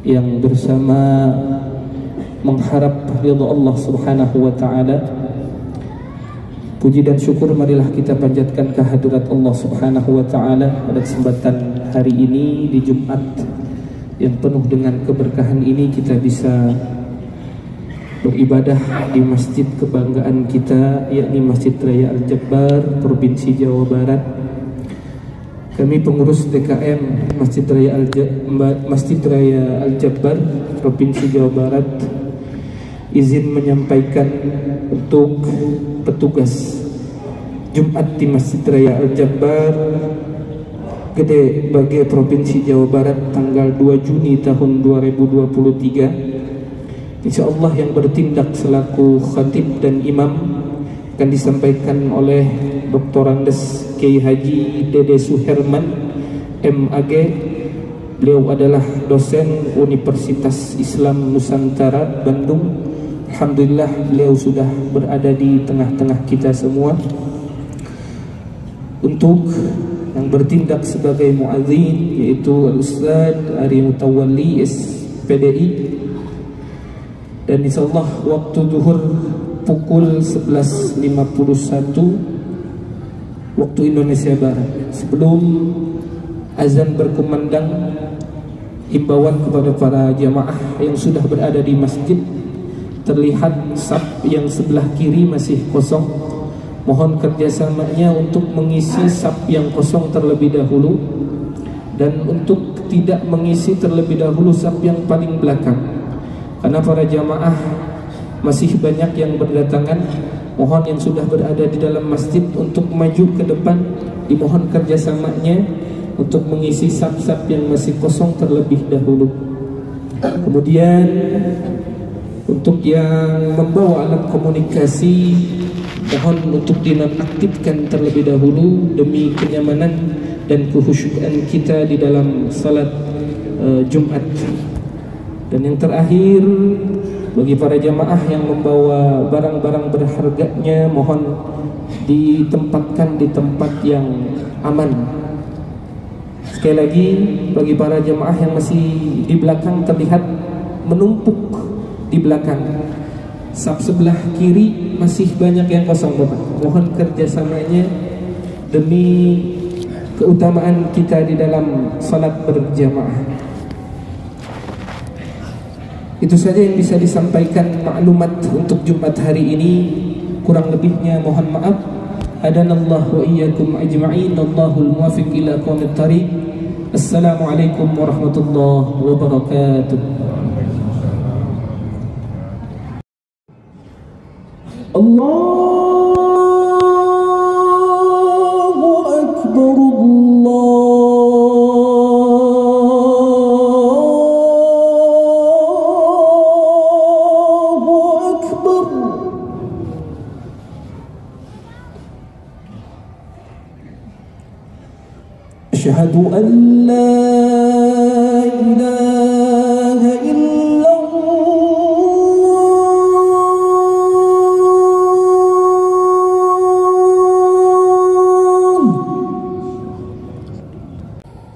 yang bersama mengharap ridha Allah Subhanahu wa taala. Puji dan syukur marilah kita panjatkan kehadirat Allah Subhanahu wa taala pada kesempatan hari ini di Jumat yang penuh dengan keberkahan ini, kita bisa beribadah di masjid kebanggaan kita, yakni Masjid Raya Al-Jabbar, Provinsi Jawa Barat. Kami pengurus DKM Masjid Raya Al-Jabbar, Provinsi Jawa Barat, izin menyampaikan untuk petugas Jumat di Masjid Raya Al-Jabbar Gede Bage, Provinsi Jawa Barat, tanggal 2 Juni tahun 2023. InsyaAllah yang bertindak selaku khatib dan imam akan disampaikan oleh Dr. Andes Kiai Haji Dede Suherman MAG. Beliau adalah dosen Universitas Islam Nusantara Bandung. Alhamdulillah beliau sudah berada di tengah-tengah kita semua. Untuk yang bertindak sebagai muadzin yaitu Al-Ustaz Ari Mutawalli SPDI, dan insyaallah waktu zuhur pukul 11.51 waktu Indonesia Barat. Sebelum azan berkumandang, imbauan kepada para jamaah yang sudah berada di masjid. Terlihat saf yang sebelah kiri masih kosong. Mohon kerjasamanya untuk mengisi saf yang kosong terlebih dahulu, dan untuk tidak mengisi terlebih dahulu saf yang paling belakang, karena para jamaah masih banyak yang berdatangan. Mohon yang sudah berada di dalam masjid untuk maju ke depan, dimohon kerjasamanya untuk mengisi saf-saf yang masih kosong terlebih dahulu. Kemudian untuk yang membawa alat komunikasi, mohon untuk dinonaktifkan terlebih dahulu demi kenyamanan dan kehusyukan kita di dalam salat Jumat. Dan yang terakhir, bagi para jamaah yang membawa barang-barang berharganya, mohon ditempatkan di tempat yang aman. Sekali lagi, bagi para jamaah yang masih di belakang terlihat menumpuk di belakang, saf sebelah kiri masih banyak yang kosong Bapak. Mohon kerjasamanya demi keutamaan kita di dalam salat berjamaah. Itu saja yang bisa disampaikan maklumat untuk Jumat hari ini. Kurang lebihnya mohon maaf. Hadanallahu wa iyyakum ajma'in. Allahul muwaffiq ila aqwamit thariq. Assalamualaikum warahmatullahi wabarakatuh. Allahu Akbar, Allahu Akbar. Asyhadu an la ilaha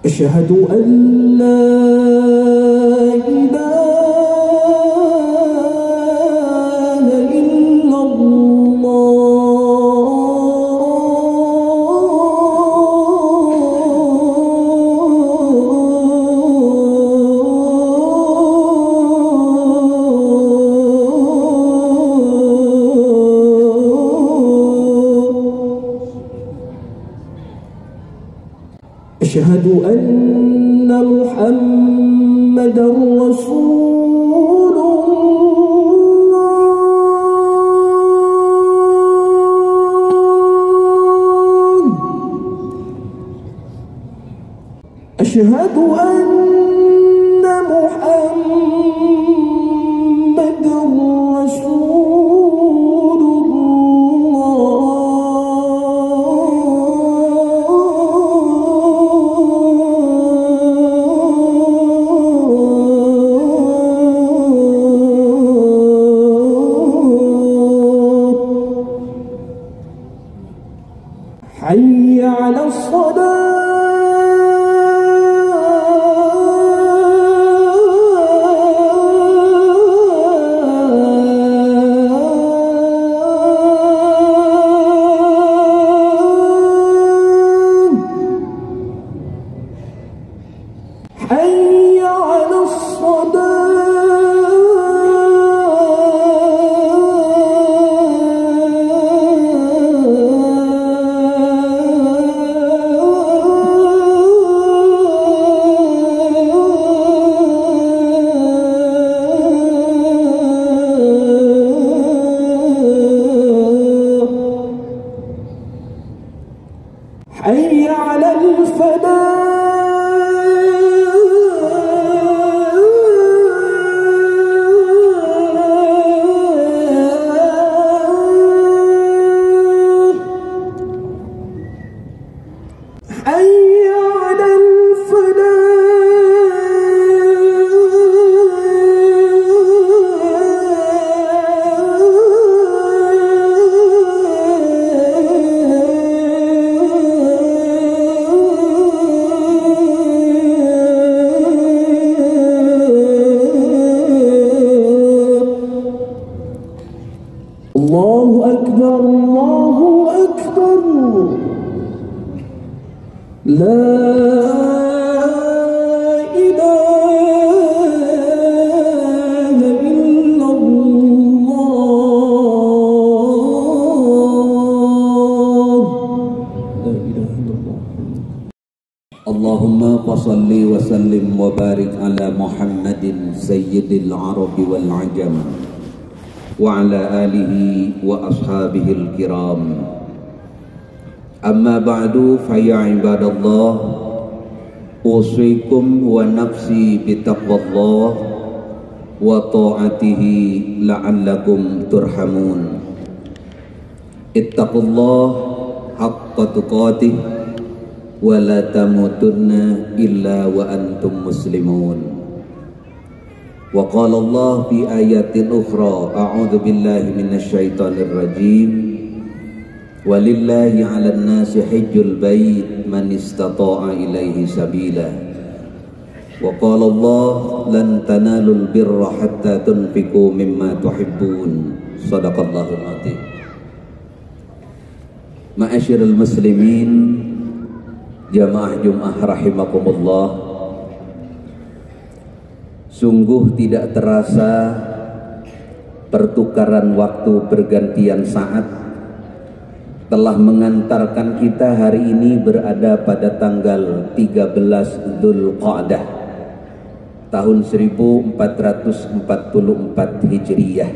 Asyhadu an la ilaha illallah. Asyhadu anna Muhammadar Rasulullah. Asyhadu anna Muhammadar Rasulullah. Hayya 'alas shalah. حي على الصلاة حي على الفلاح حي على الله أكبر الله أكبر لا إله إلا الله لا إله إلا الله اللهم صل وسلم وبارك على محمد سيد العرب والعجم وعلى آله وأصحابه الكرام أما بعد فيا عباد الله أوصيكم ونفسي بتقوى الله وطاعته لعلكم ترحمون اتقوا الله حق تقاته ولا تموتن إلا وأنتم مسلمون وقال الله في آيات أخرى أعوذ بالله من الشيطان الرجيم ولله على الناس حج البيت من استطاع إليه سبيلا وقال الله لن تنالوا البر حتى تنفقوا مما تحبون صدق الله العظيم. Ma'asyiral muslimin jamaah Jumat rahimakumullah, sungguh tidak terasa pertukaran waktu bergantian saat telah mengantarkan kita hari ini berada pada tanggal 13 Dzulqa'dah tahun 1444 Hijriyah.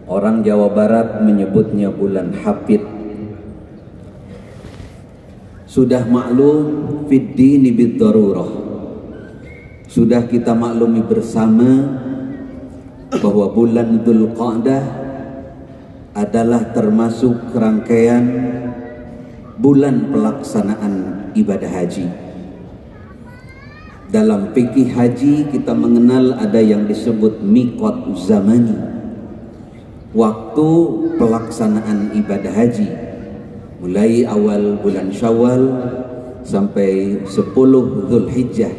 Orang Jawa Barat menyebutnya bulan Hafid. Sudah maklum fid dini bid darurah, sudah kita maklumi bersama bahwa bulan Dzulqa'dah adalah termasuk rangkaian bulan pelaksanaan ibadah haji. Dalam fikih haji kita mengenal ada yang disebut miqat zamani, waktu pelaksanaan ibadah haji, mulai awal bulan Syawal sampai 10 Dzulhijjah,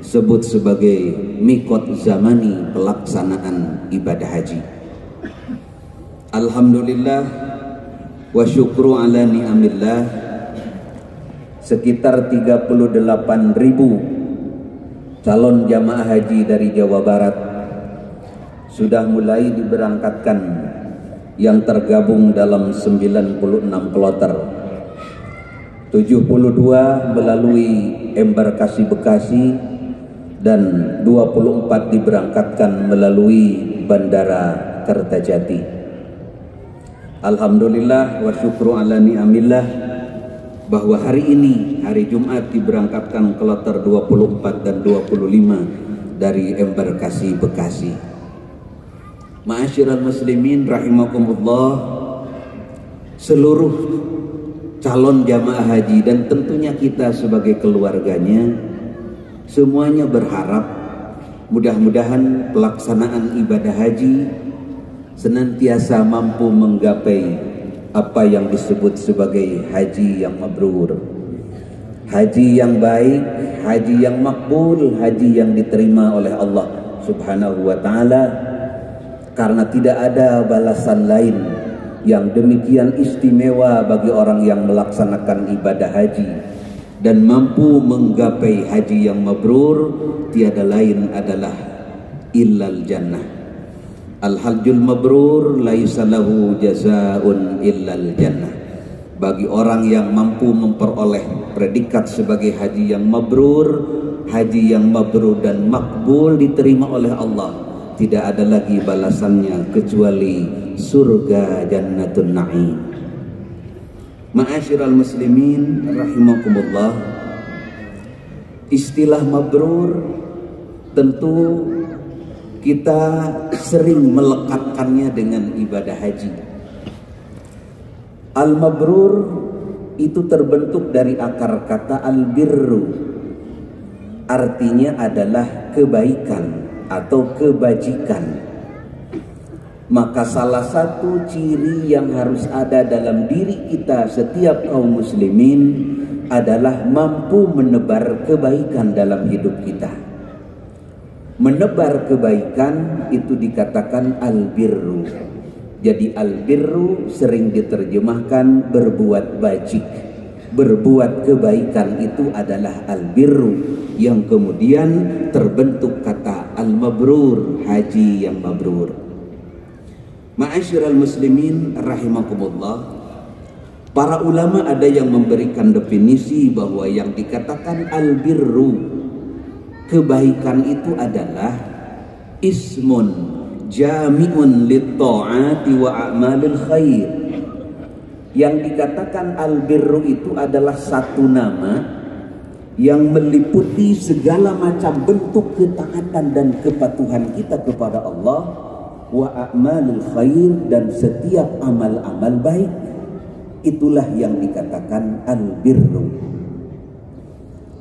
disebut sebagai miqat zamani pelaksanaan ibadah haji. Alhamdulillah wa syukru ala ni'amillah, sekitar 38.000 calon jamaah haji dari Jawa Barat sudah mulai diberangkatkan, yang tergabung dalam 96 kloter, 72 melalui embarkasi Bekasi dan 24 diberangkatkan melalui Bandara Kertajati. Alhamdulillah wa syukru ala ni'amillah, bahwa hari ini, hari Jumat, diberangkatkan kloter 24 dan 25 dari embarkasi Bekasi. Ma'asyiral muslimin rahimakumullah, seluruh calon jamaah haji dan tentunya kita sebagai keluarganya, semuanya berharap mudah-mudahan pelaksanaan ibadah haji senantiasa mampu menggapai apa yang disebut sebagai haji yang mabrur, haji yang baik, haji yang makbul, haji yang diterima oleh Allah Subhanahu wa ta'ala, karena tidak ada balasan lain yang demikian istimewa bagi orang yang melaksanakan ibadah haji dan mampu menggapai haji yang mabrur tiada lain adalah illal jannah. Al-hajjul mabrur laisa lahu jazaa'un illal jannah. Bagi orang yang mampu memperoleh predikat sebagai haji yang mabrur, haji yang mabrur dan makbul diterima oleh Allah, tidak ada lagi balasannya kecuali surga jannatun na'im. Ma'asyiral muslimin rahimakumullah, istilah mabrur tentu kita sering melekatkannya dengan ibadah haji. Al-mabrur itu terbentuk dari akar kata al-birru, artinya adalah kebaikan atau kebajikan. Maka salah satu ciri yang harus ada dalam diri kita setiap kaum muslimin adalah mampu menebar kebaikan dalam hidup kita. Menebar kebaikan itu dikatakan al-birru. Jadi al-birru sering diterjemahkan berbuat bajik. Berbuat kebaikan itu adalah al-birru, yang kemudian terbentuk kata al-mabrur, haji yang mabrur. Ma'asyiral muslimin rahimakumullah, para ulama ada yang memberikan definisi bahwa yang dikatakan al-birru, kebaikan itu adalah ismun jami'un lit-ta'ati wa a'malil khair. Yang dikatakan al-birru itu adalah satu nama yang meliputi segala macam bentuk ketaatan dan kepatuhan kita kepada Allah, wa a'malil khair, dan setiap amal-amal baik. Itulah yang dikatakan al-birru.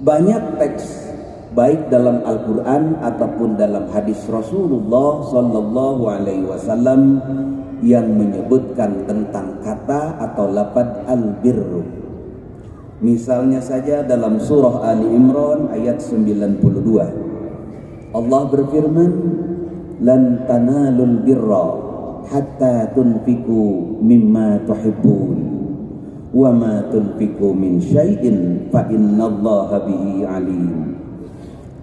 Banyak teks baik dalam Al-Quran ataupun dalam hadis Rasulullah Sallallahu Alaihi Wasallam yang menyebutkan tentang kata atau lafaz al-birru. Misalnya saja dalam surah Ali Imran ayat 92, Allah berfirman, lan tanalul birra hatta tunfiku mimma tuhibbun wa ma tunfiku min syai'in fa innallaha bihi alim.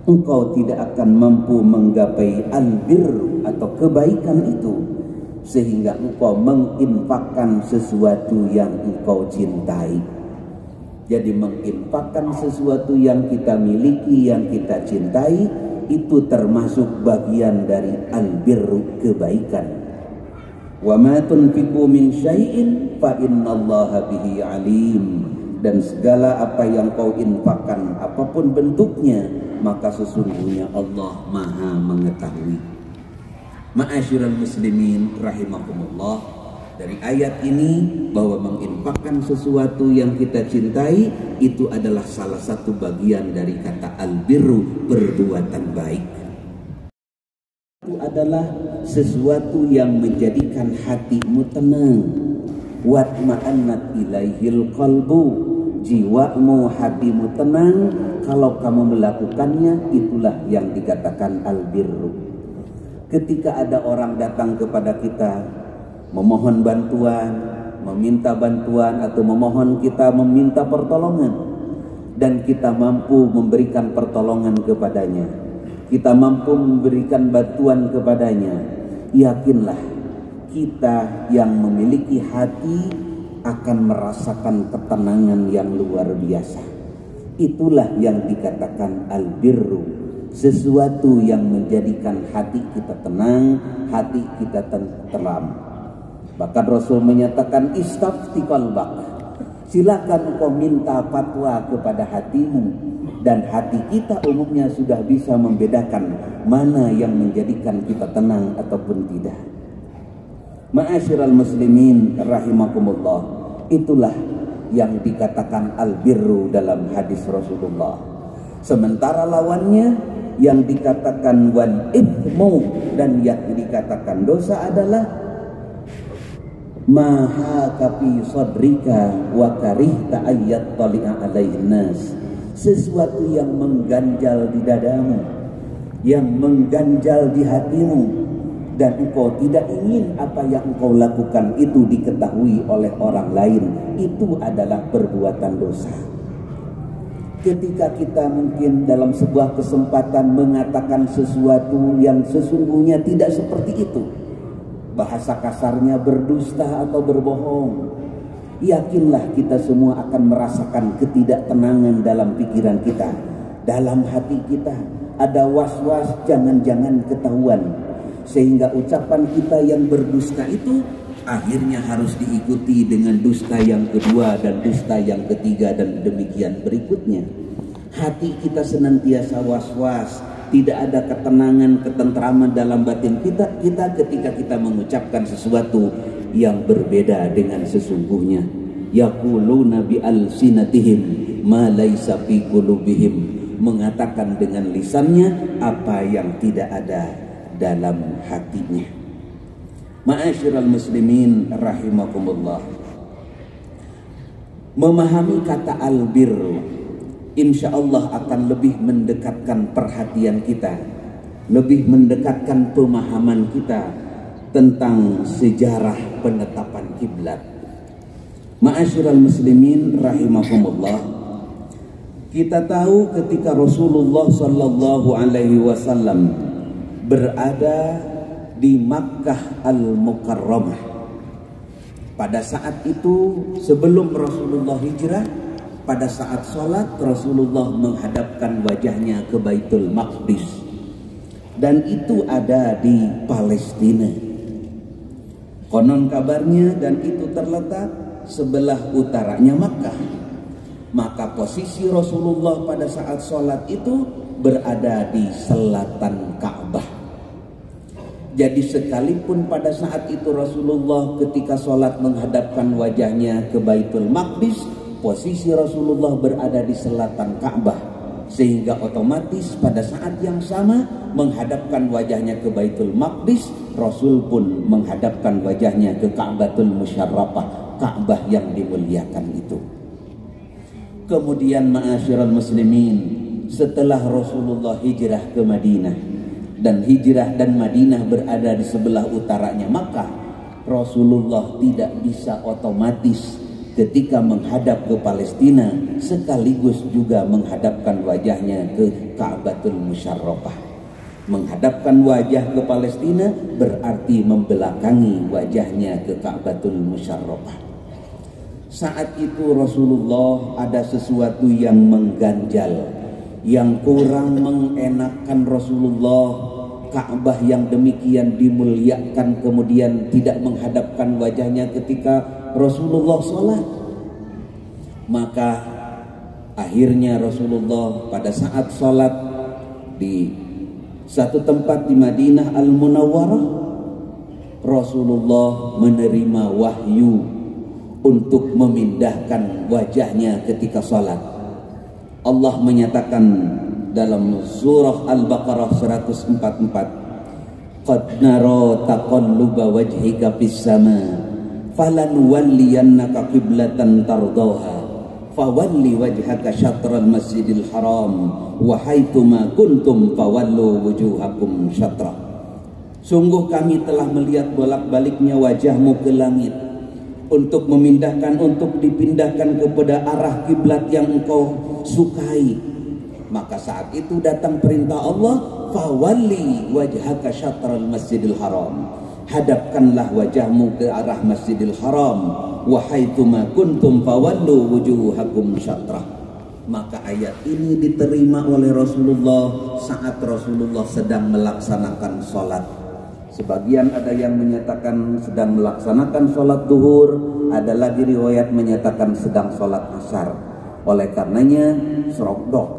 Engkau tidak akan mampu menggapai al-birru atau kebaikan itu sehingga engkau menginfakkan sesuatu yang engkau cintai. Jadi menginfakkan sesuatu yang kita miliki, yang kita cintai, itu termasuk bagian dari al-birru, kebaikan. Wa ma tunfiqu min syai'in fa innallaha bihi alim. Dan segala apa yang kau infakkan, apapun bentuknya, maka sesungguhnya Allah Maha mengetahui. Ma'asyiral muslimin rahimakumullah, dari ayat ini bahwa menginfakkan sesuatu yang kita cintai itu adalah salah satu bagian dari kata albirru, perbuatan baik. Itu adalah sesuatu yang menjadikan hatimu tenang. Watma'annat ilaihil qalbu, jiwamu, hatimu tenang kalau kamu melakukannya. Itulah yang dikatakan albirru. Ketika ada orang datang kepada kita memohon bantuan, meminta bantuan, atau memohon kita meminta pertolongan, dan kita mampu memberikan pertolongan kepadanya, kita mampu memberikan bantuan kepadanya, yakinlah kita yang memiliki hati akan merasakan ketenangan yang luar biasa. Itulah yang dikatakan albirru, sesuatu yang menjadikan hati kita tenang, hati kita tenteram. Bahkan Rasul menyatakan istafti qalbak, silakan engkau minta fatwa kepada hatimu. Dan hati kita umumnya sudah bisa membedakan mana yang menjadikan kita tenang ataupun tidak. Ma'asyiral muslimin rahimakumullah, itulah yang dikatakan albirru dalam hadis Rasulullah. Sementara lawannya yang dikatakan wal ithmu, dan yang dikatakan dosa adalah maha kafi sadrika wa karihta ayyat tali'a alaihin nas, sesuatu yang mengganjal di dadamu, yang mengganjal di hatimu, dan engkau tidak ingin apa yang engkau lakukan itu diketahui oleh orang lain. Itu adalah perbuatan dosa. ketika kita mungkin dalam sebuah kesempatan mengatakan sesuatu yang sesungguhnya tidak seperti itu, bahasa kasarnya berdusta atau berbohong, yakinlah kita semua akan merasakan ketidaktenangan dalam pikiran kita, dalam hati kita ada was-was jangan-jangan ketahuan, sehingga ucapan kita yang berdusta itu akhirnya harus diikuti dengan dusta yang kedua dan dusta yang ketiga dan demikian berikutnya. Hati kita senantiasa was-was, tidak ada ketenangan, ketentraman dalam batin kita ketika kita mengucapkan sesuatu yang berbeda dengan sesungguhnya. Yaquluna bi alsinatihim ma laisa fi qulubihim, mengatakan dengan lisannya apa yang tidak ada dalam hatinya. Ma'asyiral muslimin rahimakumullah. Memahami kata albir insyaallah akan lebih mendekatkan perhatian kita, lebih mendekatkan pemahaman kita tentang sejarah penetapan kiblat. Ma'asyiral muslimin rahimakumullah. Kita tahu ketika Rasulullah sallallahu alaihi wasallam berada di Makkah Al-Mukarramah, pada saat itu sebelum Rasulullah hijrah, pada saat sholat Rasulullah menghadapkan wajahnya ke Baitul Maqdis, dan itu ada di Palestina. Konon kabarnya, dan itu terletak sebelah utaranya Makkah. Maka posisi Rasulullah pada saat sholat itu berada di selatan Ka'bah. Jadi sekalipun pada saat itu Rasulullah ketika sholat menghadapkan wajahnya ke Baitul Maqdis, posisi Rasulullah berada di selatan Ka'bah, sehingga otomatis pada saat yang sama menghadapkan wajahnya ke Baitul Maqdis, Rasul pun menghadapkan wajahnya ke Ka'batul Musyarrafah, Ka'bah yang dimuliakan itu. Kemudian ma'asyiral muslimin, setelah Rasulullah hijrah ke Madinah, dan hijrah dan Madinah berada di sebelah utaranya Makkah, Rasulullah tidak bisa otomatis ketika menghadap ke Palestina sekaligus juga menghadapkan wajahnya ke Ka'batul Musyarrafah. Menghadapkan wajah ke Palestina berarti membelakangi wajahnya ke Ka'batul Musyarrafah. Saat itu Rasulullah ada sesuatu yang mengganjal, yang kurang mengenakkan Rasulullah. Ka'bah yang demikian dimuliakan kemudian tidak menghadapkan wajahnya ketika Rasulullah sholat. Maka akhirnya Rasulullah pada saat sholat di satu tempat di Madinah Al-Munawwarah, Rasulullah menerima wahyu untuk memindahkan wajahnya ketika sholat. Allah menyatakan dalam surah Al-Baqarah 144, qad nara taqalluba wajhika fis sama falanuwalliyannaka qiblatan tardaha fawalli wajhaka syatral masjidil haram wa haitsuma kuntum fawallu wujuhakum syatra. Sungguh kami telah melihat bolak-baliknya wajahmu ke langit untuk memindahkan, untuk dipindahkan kepada arah kiblat yang engkau sukai. Maka saat itu datang perintah Allah, fawalli wajhaka syatral masjidil haram, hadapkanlah wajahmu ke arah Masjidil Haram, wa haitsuma kuntum fawallu wujuhakum syatrah. Maka ayat ini diterima oleh Rasulullah saat Rasulullah sedang melaksanakan sholat. Sebagian ada yang menyatakan sedang melaksanakan sholat duhur, ada lagi riwayat menyatakan sedang sholat asar. Oleh karenanya 2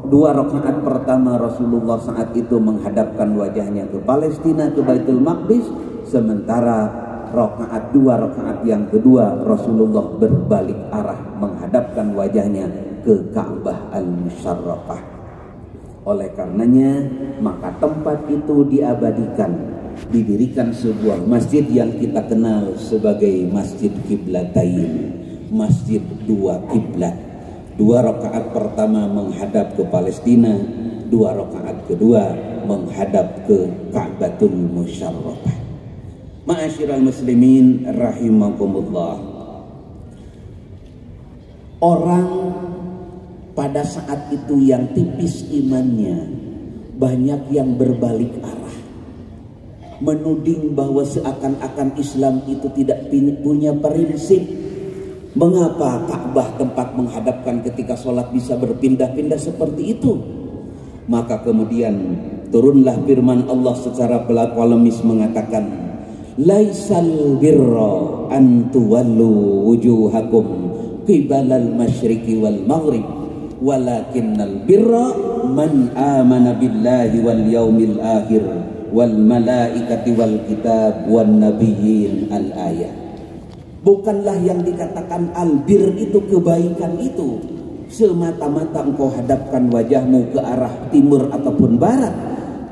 rakaat pertama Rasulullah saat itu menghadapkan wajahnya ke Palestina, ke Baitul Maqdis, sementara 2 rakaat yang kedua Rasulullah berbalik arah menghadapkan wajahnya ke Ka'bah Al-Musyarrafah. Oleh karenanya maka tempat itu diabadikan, didirikan sebuah masjid yang kita kenal sebagai Masjid Qiblatain, Masjid 2 kiblat. 2 rakaat pertama menghadap ke Palestina, 2 rakaat kedua menghadap ke Ka'batul Musyarrafah. Ma'asyiral muslimin rahimakumullah. Orang pada saat itu yang tipis imannya, banyak yang berbalik arah, menuding bahwa seakan-akan Islam itu tidak punya prinsip. Mengapa Ka'bah tempat menghadapkan ketika sholat bisa berpindah-pindah seperti itu? Maka kemudian turunlah firman Allah secara polemis mengatakan, laisal birra an tuwallu wujuhakum qibalal masyriqi wal maghrib walakinnal birra man amana billahi wal yaumil akhir wal malaikati wal kitab wan nabiyyin al ayat. Bukanlah yang dikatakan albir itu kebaikan itu semata-mata engkau hadapkan wajahmu ke arah timur ataupun barat,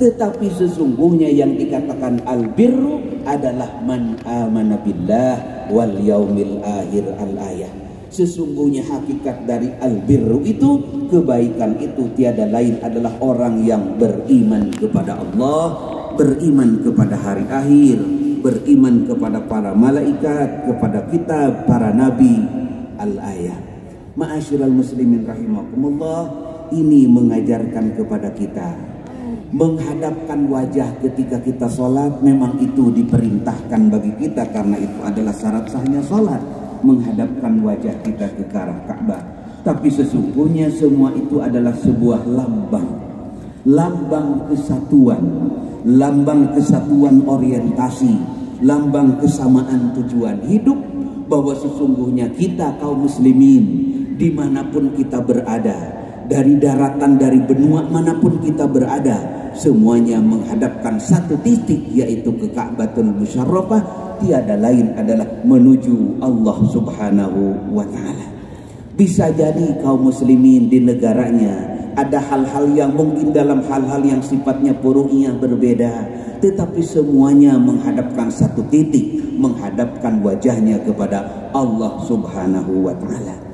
tetapi sesungguhnya yang dikatakan albirru adalah man amana billah wal yaumil akhir al ayat. Sesungguhnya hakikat dari albirru itu, kebaikan itu tiada lain adalah orang yang beriman kepada Allah, beriman kepada hari akhir, beriman kepada para malaikat, kepada kitab, para nabi, al-ayat. Ma'asyiral muslimin rahimakumullah, ini mengajarkan kepada kita menghadapkan wajah ketika kita sholat. Memang itu diperintahkan bagi kita karena itu adalah syarat sahnya sholat, menghadapkan wajah kita ke arah Ka'bah. Tapi sesungguhnya semua itu adalah sebuah lambang kesatuan, lambang kesatuan orientasi, lambang kesamaan tujuan hidup, bahwa sesungguhnya kita kaum muslimin dimanapun kita berada, dari daratan, dari benua manapun kita berada, semuanya menghadapkan satu titik, yaitu ke Ka'batul Musyarrafah, tiada lain adalah menuju Allah Subhanahu wa ta'ala. Bisa jadi kaum muslimin di negaranya ada hal-hal yang mungkin dalam hal-hal yang sifatnya furu'iyah berbeda, tetapi semuanya menghadapkan satu titik, menghadapkan wajahnya kepada Allah Subhanahu wa ta'ala.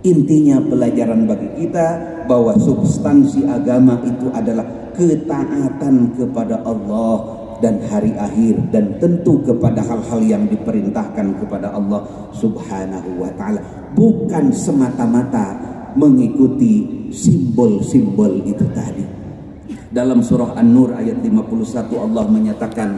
Intinya pelajaran bagi kita bahwa substansi agama itu adalah ketaatan kepada Allah dan hari akhir, dan tentu kepada hal-hal yang diperintahkan kepada Allah Subhanahu wa ta'ala, bukan semata-mata mengikuti simbol-simbol itu tadi. Dalam surah An-Nur ayat 51 Allah menyatakan,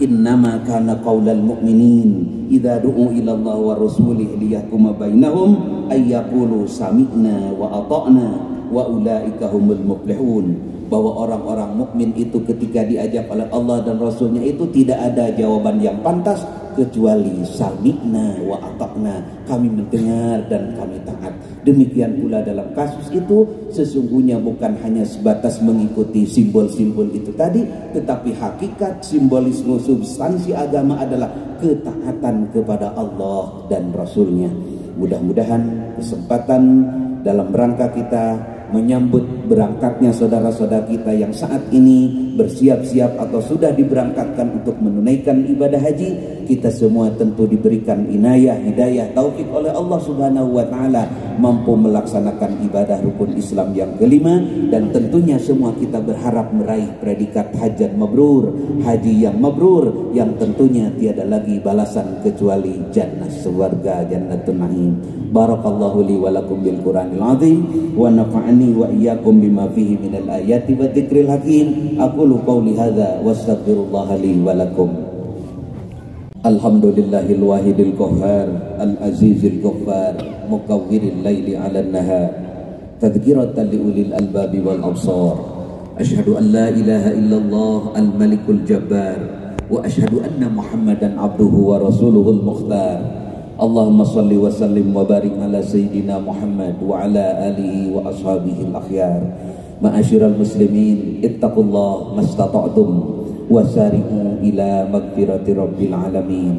innama kana qaulal mu'minin idza du'u ila Allah wa rasulih liyahkuma bainahum ay yaqulu sami'na wa ata'na wa ulaika humul muflihun. Bahwa orang-orang mukmin itu ketika diajak oleh Allah dan Rasulnya itu tidak ada jawaban yang pantas kecuali sami'na wa ata'na, kami mendengar dan kami taat. Demikian pula dalam kasus itu, sesungguhnya bukan hanya sebatas mengikuti simbol-simbol itu tadi, tetapi hakikat simbolisme substansi agama adalah ketaatan kepada Allah dan Rasulnya. Mudah-mudahan kesempatan dalam rangka kita menyambut berangkatnya saudara-saudara kita yang saat ini bersiap-siap atau sudah diberangkatkan untuk menunaikan ibadah haji, kita semua tentu diberikan inayah, hidayah, taufik oleh Allah Subhanahu wa ta'ala, mampu melaksanakan ibadah rukun Islam yang kelima, dan tentunya semua kita berharap meraih predikat hajat mabrur, haji yang mabrur, yang tentunya tiada lagi balasan kecuali jannah surga, jannatul na'im. Barakallahu li wa lakum bil Qur'anil azim wa nafa'ani wa iyyakum bima fihi minal ayati wa dzikril hakim. Aqulu qawli hadza wastaghfirullah li wa lakum. Alhamdulillahil wahidil qahhar al azizil ghaffar mukawwiril laili 'alan nahar tadhkiratan li ulil albabi wal absar. Asyhadu an la ilaha illallah al malikul jabbar wa asyhadu anna Muhammadan abduhu wa rasuluhul mukhtar. Allahumma salli wa sallim wa barik ala sayyidina Muhammad wa ala alihi wa ashabihi al-akhyar. Ma'asyiral muslimin, ittaqullah mastata'tum wa sari'u ila magfirati rabbil alamin.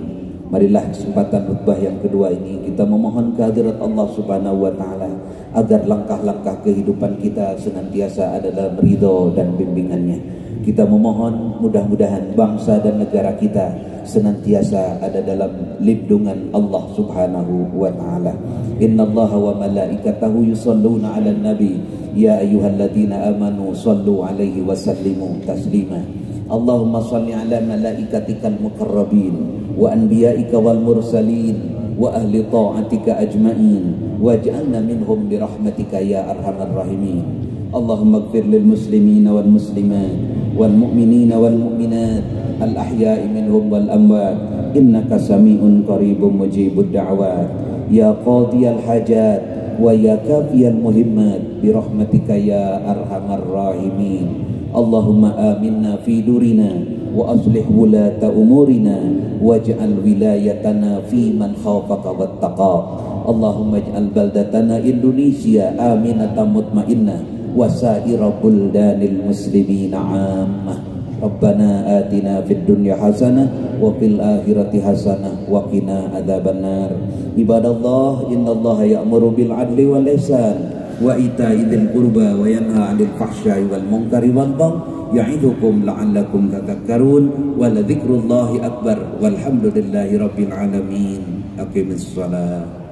Marilah kesempatan khutbah yang kedua ini kita memohon kehadirat Allah Subhanahu wa ta'ala agar langkah-langkah kehidupan kita senantiasa ada dalam ridho dan bimbingannya. Kita memohon mudah-mudahan bangsa dan negara kita senantiasa ada dalam lindungan Allah Subhanahu wa ta'ala. Innallaha wa malaikatahu yusalluna 'alan nabi ya ayyuhalladzina amanu sallu 'alaihi wa sallimu taslima. Allahumma salli 'ala malaikatikal muqarrabin wa anbiya'ika wal mursalin وأهل طاعتك أجمعين واجعلنا منهم برحمتك يا أرحم الراحمين. اللهم اغفر للمسلمين والمسلمات والمؤمنين والمؤمنات الأحياء منهم والأموات إنك سميع قريب مجيب الدعوات يا قاضي الحاجات ويا كافي المهمات برحمتك يا أرحم الراحمين. اللهم آمنا في دورنا وأصلح ولاة أمورنا واجعل ولايتنا في من خافك واتقاك. اللهم اجعل بلدتنا إندونيسيا آمنة مطمئنة وسائر بلدان المسلمين عامة. ربنا آتنا في الدنيا حسنة وفي الآخرة حسنة وقنا عذاب النار. عباد الله إن الله يأمر بالعدل والإحسان وإيتاء ذي القربى وينهى عن الفحشاء والمنكر والبغي يعظكم لعلكم تذكرون ولذكر الله أكبر والحمد لله رب العالمين. أقم الصلاة.